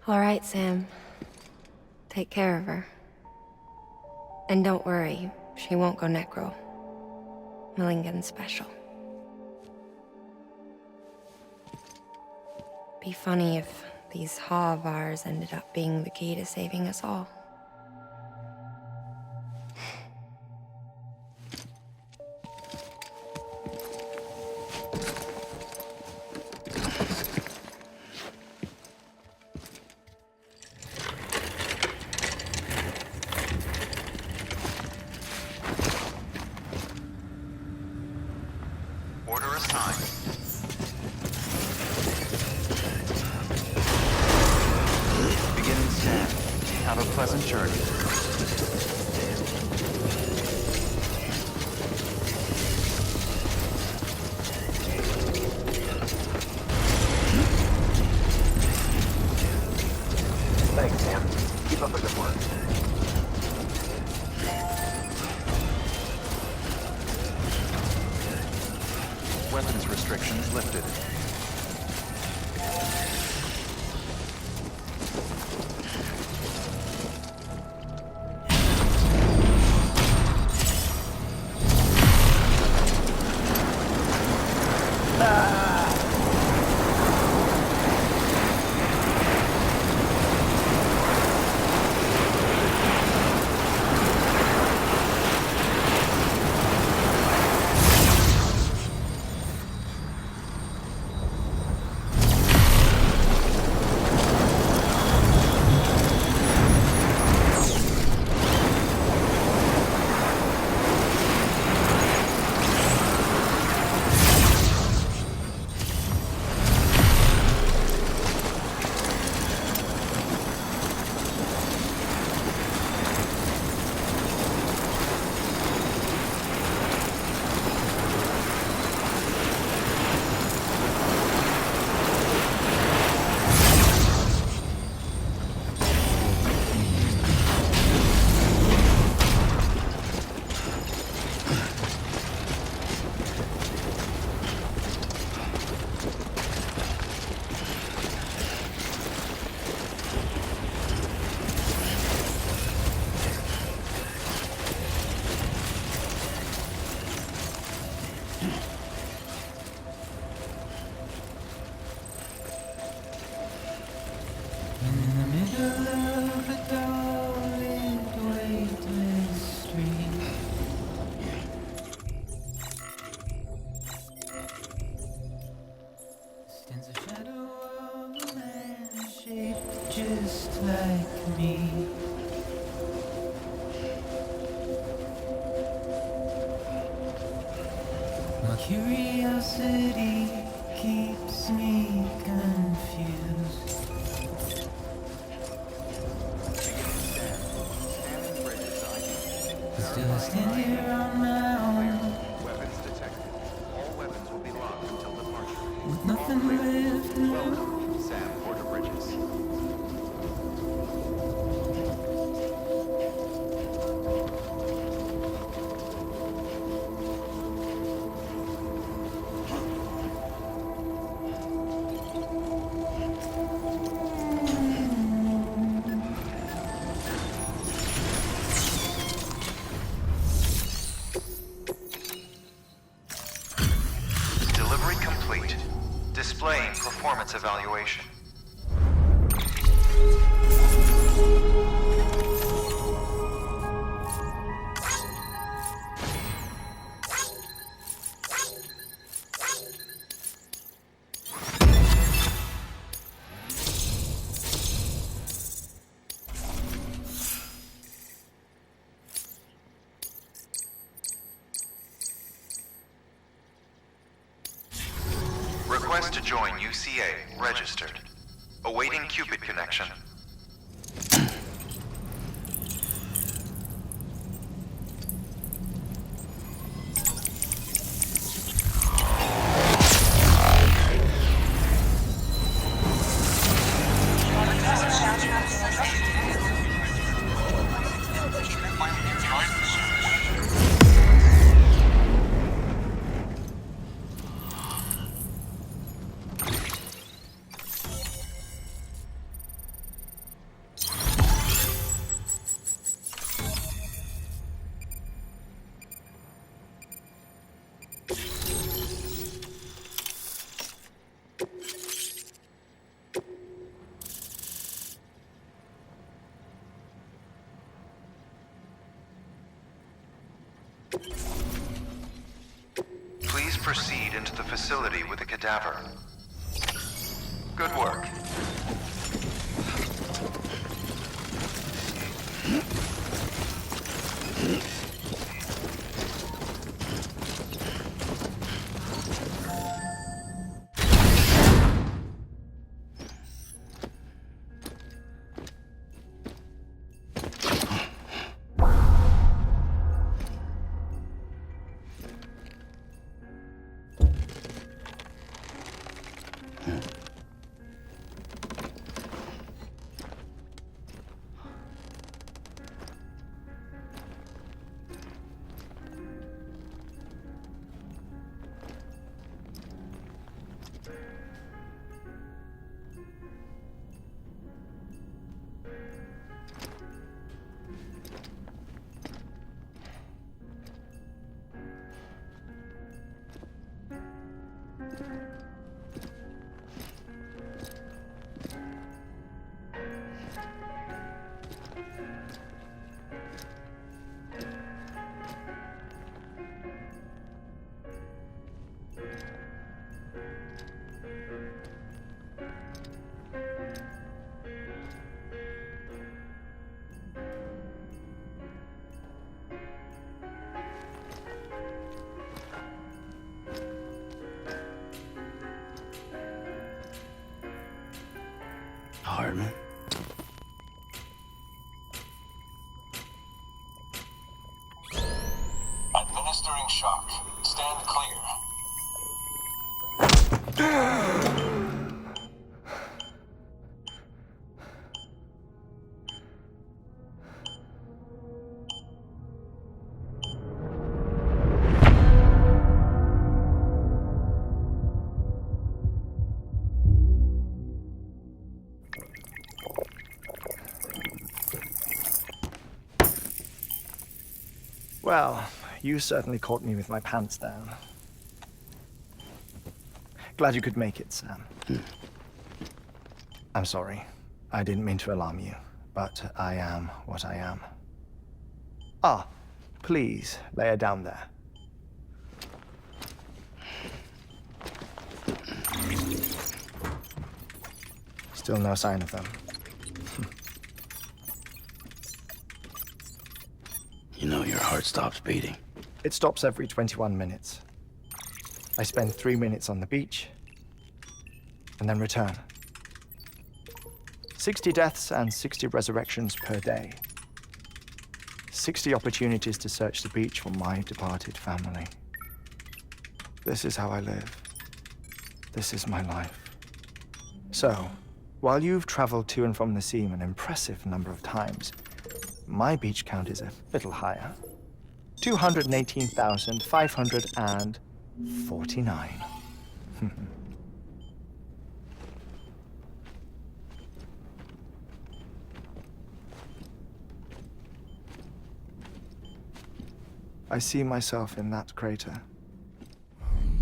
All right, Sam. Take care of her. And don't worry, she won't go necro. Millingan's special. Be funny if these Ha of ours ended up being the key to saving us all. Order assigned. Beginning scan. Have a pleasant journey. Thanks, Sam. Keep up the good work. Weapons restrictions lifted. Just like me. My curiosity keeps me confused. Still I stand here on my own, Weapons detected. All weapons will be locked until departure. with nothing left to lose. Welcome, Sam Porter Bridges. Delivery complete. Displaying performance evaluation. Request to join UCA. Registered. Awaiting Cupid connection. proceed into the facility with the cadaver. Good work. Hartman. Administering shock. Stand clear. Well, you certainly caught me with my pants down. Glad you could make it, Sam. I'm sorry. I didn't mean to alarm you, but I am what I am. Ah, please, lay her down there. Still no sign of them. You know your heart stops beating. It stops every 21 minutes. I spend 3 minutes on the beach, and then return. 60 deaths and 60 resurrections per day. 60 opportunities to search the beach for my departed family. This is how I live. This is my life. So, while you've traveled to and from the scene an impressive number of times, my beach count is a little higher. 218,549. I see myself in that crater.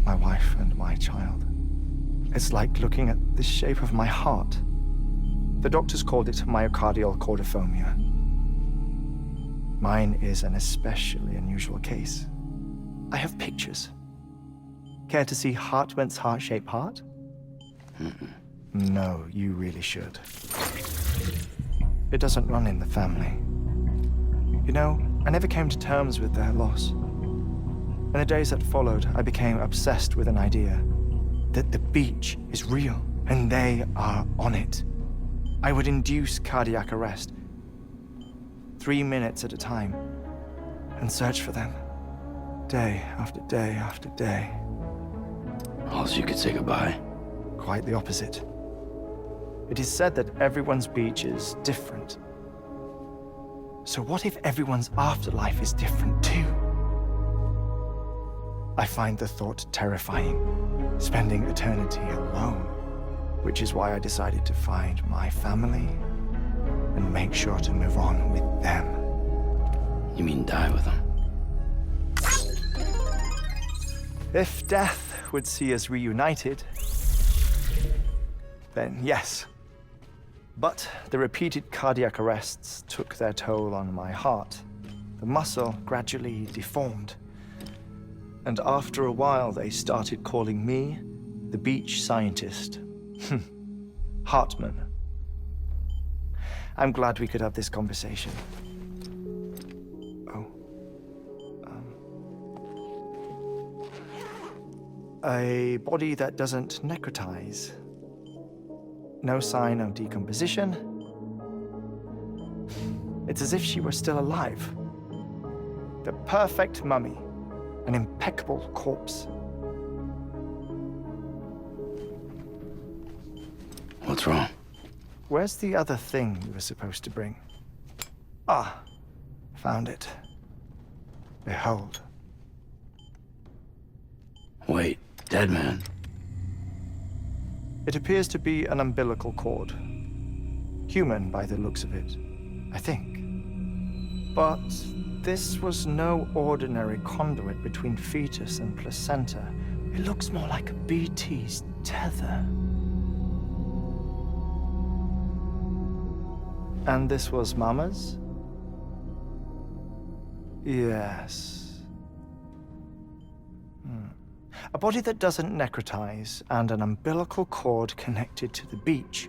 My wife and my child. It's like looking at the shape of my heart. The doctors called it myocardial cordiformia. Mine is an especially unusual case. I have pictures. Care to see Hartman's heart-shaped heart? No, you really should. It doesn't run in the family. You know, I never came to terms with their loss. In the days that followed, I became obsessed with an idea that the beach is real and they are on it. I would induce cardiac arrest, 3 minutes at a time, and search for them, day after day after day. Also, you could say goodbye. Quite the opposite. It is said that everyone's beach is different. So what if everyone's afterlife is different too? I find the thought terrifying, spending eternity alone, which is why I decided to find my family and make sure to move on with them. You mean die with them? If death would see us reunited, then yes. But the repeated cardiac arrests took their toll on my heart. The muscle gradually deformed. And after a while, they started calling me the beach scientist. Hartman. I'm glad we could have this conversation. Oh. A body that doesn't necrotize. No sign of decomposition. It's as if she were still alive. The perfect mummy. An impeccable corpse. What's wrong? Where's the other thing you were supposed to bring? Ah, found it. Behold. Wait, dead man. It appears to be an umbilical cord. Human by the looks of it, I think. But this was no ordinary conduit between fetus and placenta. It looks more like a BT's tether. And this was Mama's? Yes. A body that doesn't necrotize and an umbilical cord connected to the beach.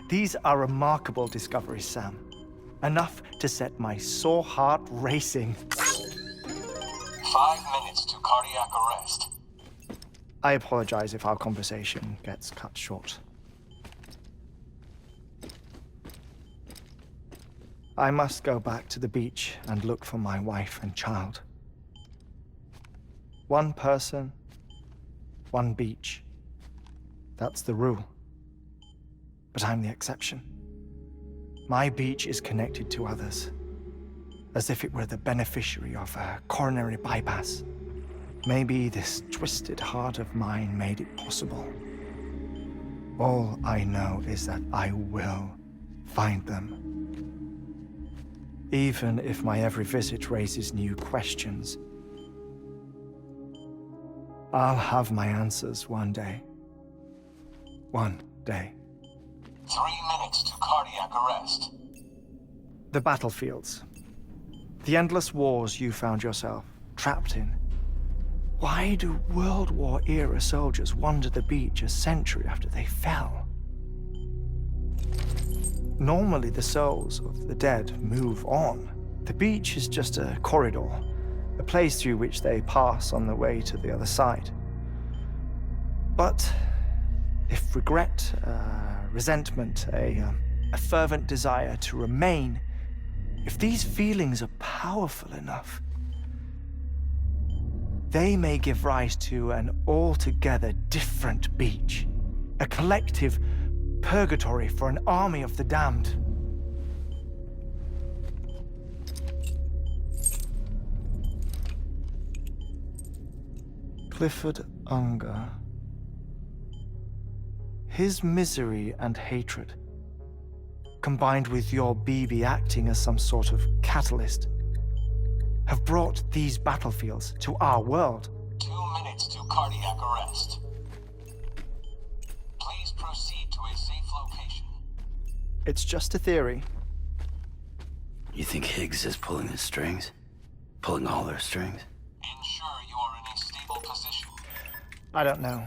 These are remarkable discoveries, Sam. Enough to set my sore heart racing. 5 minutes to cardiac arrest. I apologize if our conversation gets cut short. I must go back to the beach and look for my wife and child. One person, one beach. That's the rule. But I'm the exception. My beach is connected to others, as if it were the beneficiary of a coronary bypass. Maybe this twisted heart of mine made it possible. All I know is that I will find them. Even if my every visit raises new questions, I'll have my answers one day. One day. 3 minutes to cardiac arrest. The battlefields. The endless wars you found yourself trapped in. Why do World War-era soldiers wander the beach a century after they fell? Normally, the souls of the dead move on. The beach is just a corridor, a place through which they pass on the way to the other side. But if regret, resentment, a fervent desire to remain, if these feelings are powerful enough, they may give rise to an altogether different beach, a collective purgatory for an army of the damned. Clifford Unger. His misery and hatred, combined with your BB acting as some sort of catalyst, have brought these battlefields to our world. 2 minutes to cardiac arrest. Please proceed to a safe location. It's just a theory. You think Higgs is pulling the strings? Pulling all their strings? Ensure you are in a stable position. I don't know.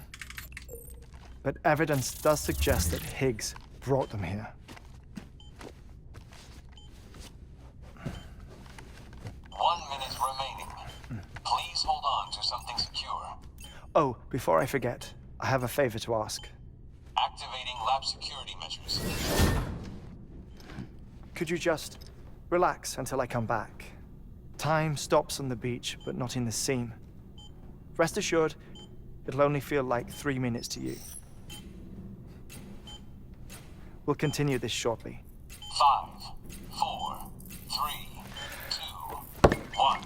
But evidence does suggest that Higgs brought them here. 1 minute remaining. Please hold on to something secure. Oh, before I forget, I have a favor to ask. Activating lab security measures. Could you just relax until I come back? Time stops on the beach, but not in the scene. Rest assured, it'll only feel like 3 minutes to you. We'll continue this shortly. 5, 4, 3, 2, 1.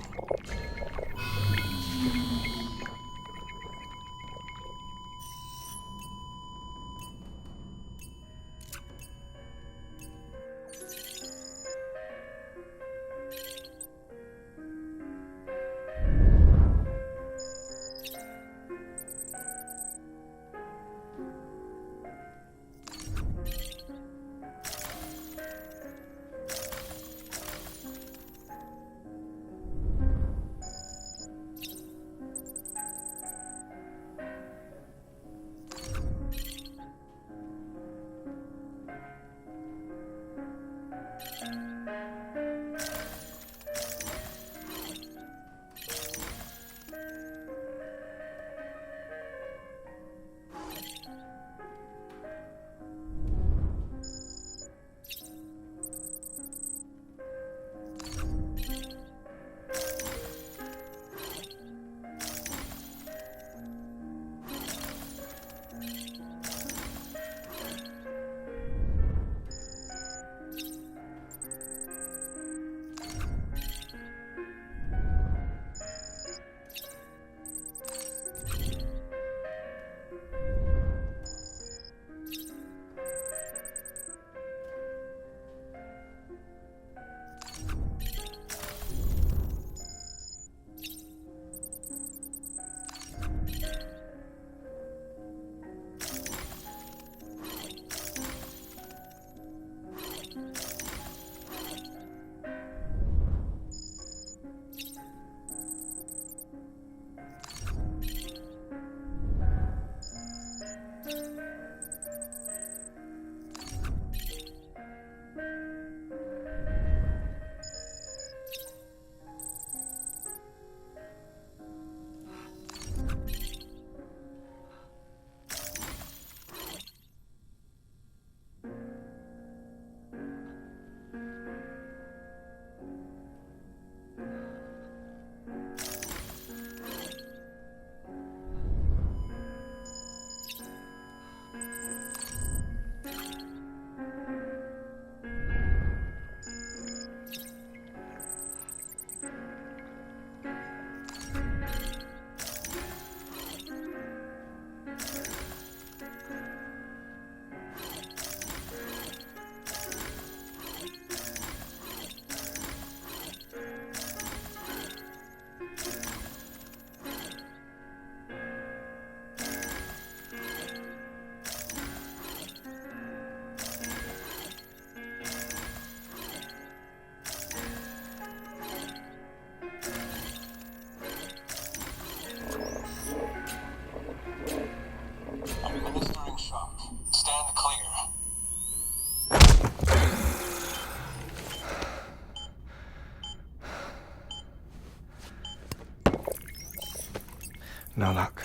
No luck.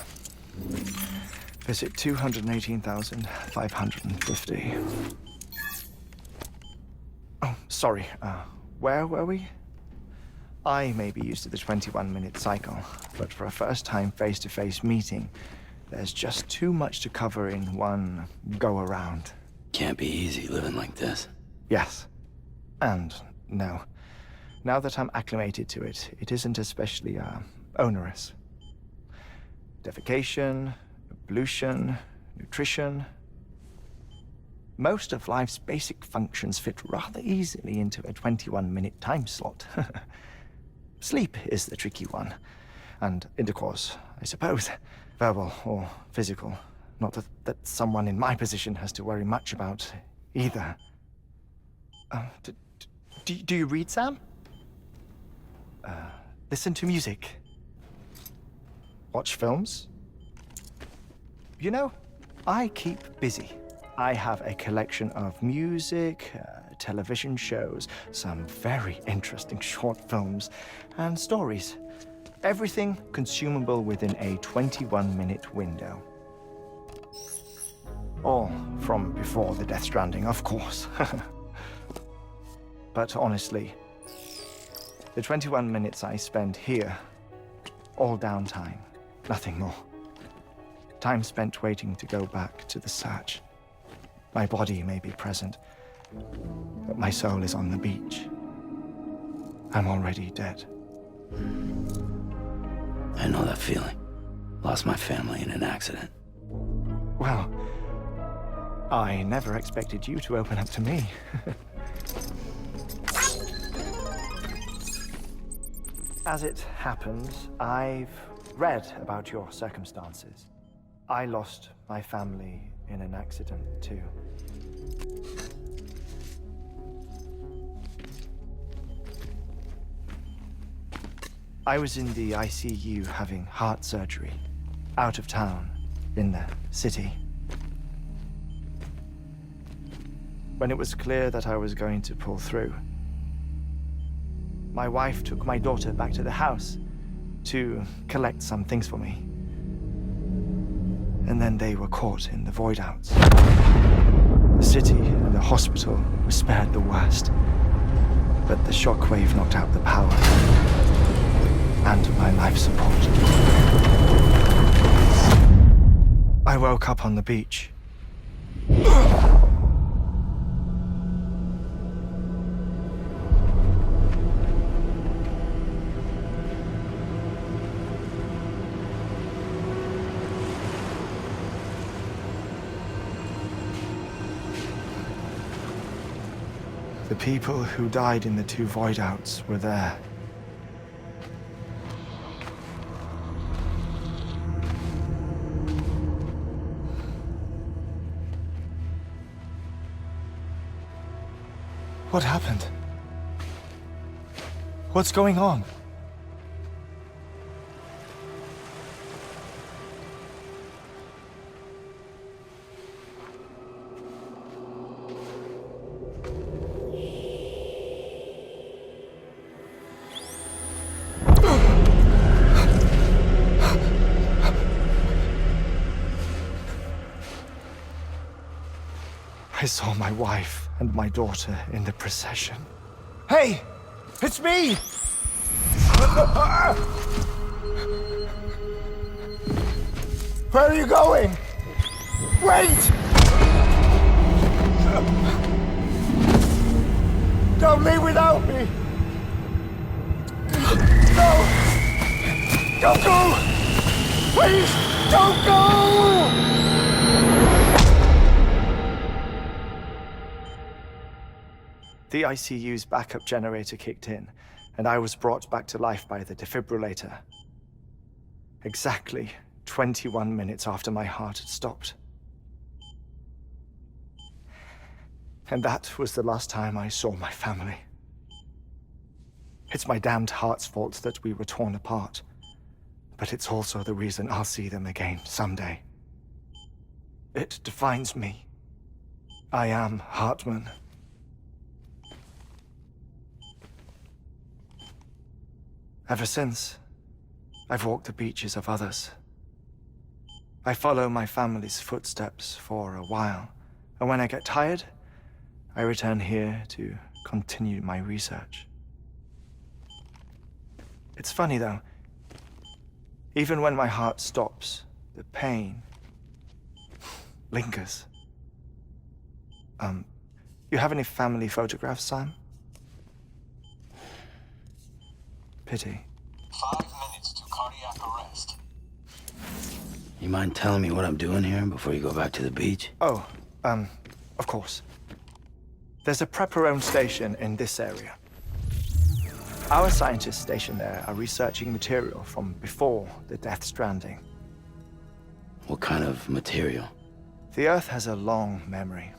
Visit 218,550. Oh, sorry. Where were we? I may be used to the 21-minute cycle, but for a first-time face-to-face meeting, there's just too much to cover in one go-around. Can't be easy living like this. Yes. And no. Now that I'm acclimated to it, it isn't especially, onerous. Defecation, pollution, nutrition. Most of life's basic functions fit rather easily into a 21-minute time slot. Sleep is the tricky one. And intercourse, I suppose. Verbal or physical. Not that someone in my position has to worry much about either. Do you read, Sam? Listen to music. Watch films. You know, I keep busy. I have a collection of music, television shows, some very interesting short films, and stories. Everything consumable within a 21-minute window. All from before the Death Stranding, of course. But honestly, the 21 minutes I spend here, all downtime, nothing more. Time spent waiting to go back to the search. My body may be present, but my soul is on the beach. I'm already dead. I know that feeling. Lost my family in an accident. Well, I never expected you to open up to me. As it happens, I've read about your circumstances. I lost my family in an accident, too. I was in the ICU having heart surgery, out of town, in the city. When it was clear that I was going to pull through, my wife took my daughter back to the house to collect some things for me. And then they were caught in the void-outs. The city and the hospital were spared the worst, but the shockwave knocked out the power and my life support. I woke up on the beach. The people who died in the two void-outs were there. What happened? What's going on? I saw my wife and my daughter in the procession. Hey! It's me! Where are you going? Wait! Don't leave without me! No! Don't go! Please, don't go! The ICU's backup generator kicked in, and I was brought back to life by the defibrillator. Exactly 21 minutes after my heart had stopped. And that was the last time I saw my family. It's my damned heart's fault that we were torn apart, but it's also the reason I'll see them again someday. It defines me. I am Hartman. Ever since, I've walked the beaches of others I follow my family's footsteps for a while, and when I get tired, I return here to continue my research. It's funny though, even when my heart stops, the pain lingers. You have any family photographs, Sam? Pity. 5 minutes to cardiac arrest. You mind telling me what I'm doing here before you go back to the beach? Oh, of course. There's a prep-your-own station in this area. Our scientists stationed there are researching material from before the Death Stranding. What kind of material? The Earth has a long memory.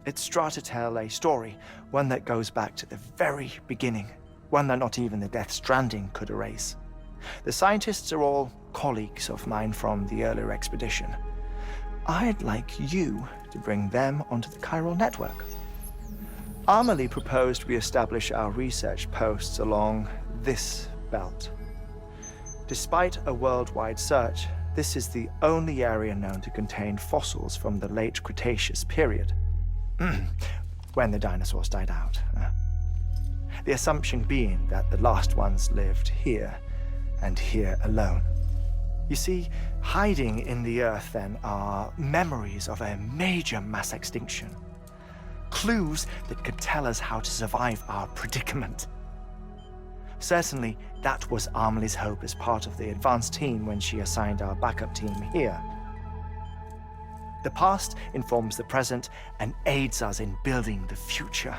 It's trying to tell a story, one that goes back to the very beginning, one that not even the Death Stranding could erase. The scientists are all colleagues of mine from the earlier expedition. I'd like you to bring them onto the chiral network. Amelie proposed we establish our research posts along this belt. Despite a worldwide search, this is the only area known to contain fossils from the late Cretaceous period, when the dinosaurs died out. The assumption being that the last ones lived here, and here alone. You see, hiding in the Earth then are memories of a major mass extinction. Clues that could tell us how to survive our predicament. Certainly, that was Amelie's hope as part of the advanced team when she assigned our backup team here. The past informs the present and aids us in building the future.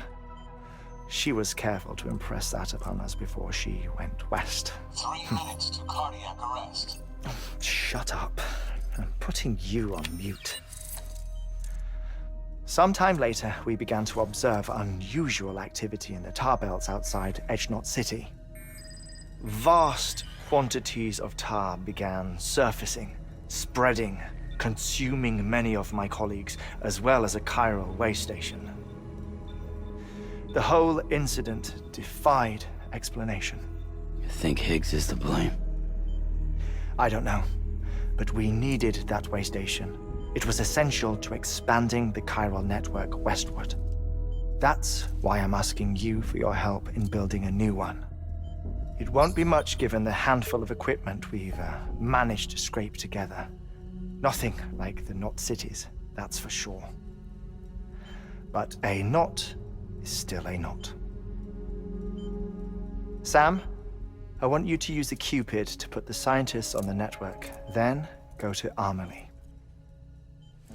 She was careful to impress that upon us before she went west. 3 minutes to cardiac arrest. Shut up. I'm putting you on mute. Sometime later, we began to observe unusual activity in the tar belts outside Edgenot City. Vast quantities of tar began surfacing, spreading, consuming many of my colleagues, as well as a chiral way station. The whole incident defied explanation. You think Higgs is to blame? I don't know, but we needed that way station. It was essential to expanding the chiral network westward. That's why I'm asking you for your help in building a new one. It won't be much given the handful of equipment we've managed to scrape together. Nothing like the knot cities, that's for sure. But a knot is still a knot. Sam, I want you to use the Cupid to put the scientists on the network, then go to Amelie.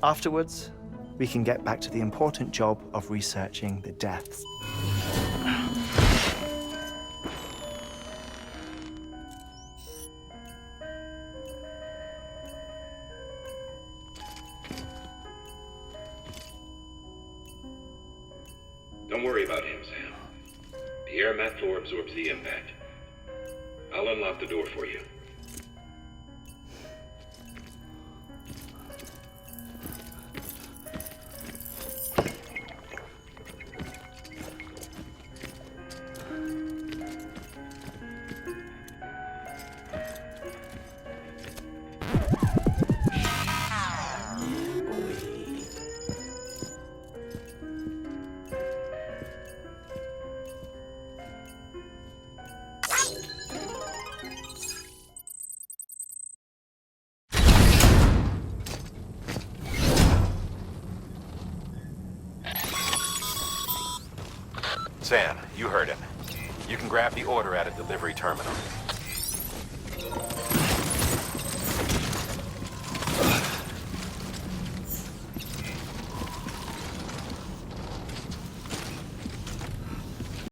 Afterwards, we can get back to the important job of researching the deaths. Don't worry about him, Sam. The air mat floor absorbs the impact. I'll unlock the door for you. Sam, you heard him. You can grab the order at a delivery terminal.